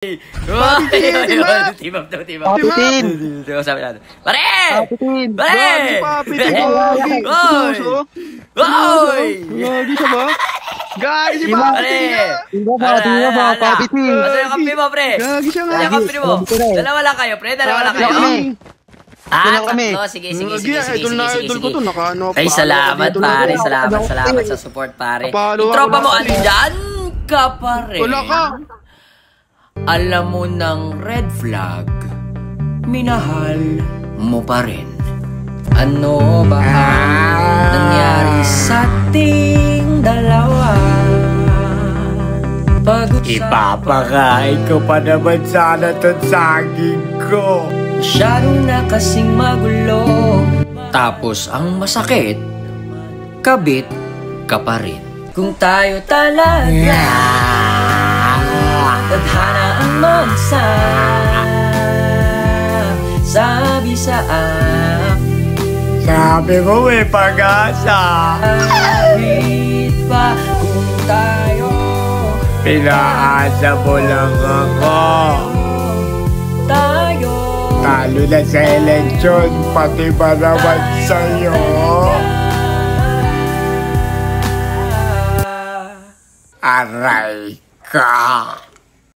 Team up! Team up! Sabi natin. Pare! Pare! Hoy! Gagi siya ba? Gagi si Pare! Asa yung kampi mo, pre? Gagi siya nga. Asa yung kampi mo? Dalawa lang kayo, pre? Dalawa lang kayo? Sige. Ay, salamat, pare. Salamat sa support, pare. Yung tropa mo, andyan ka pa rin. Wala ka. Alam mo ng red flag, minahal mo pa rin. Ano ba ang nangyari sa ating dalawa? Ipapakain ko pa naman sana itong saging ko. Masyado na kasing magulo. Tapos ang masakit, kabit ka pa rin. Kung tayo talaga tadhana ang magsa, sabi sa sabi mo may pag-asa. Kahit pa kung tayo pinaasa mo lang ako. Tayo talo na sa eleksyon, pati ba naman sa'yo? Aray ka.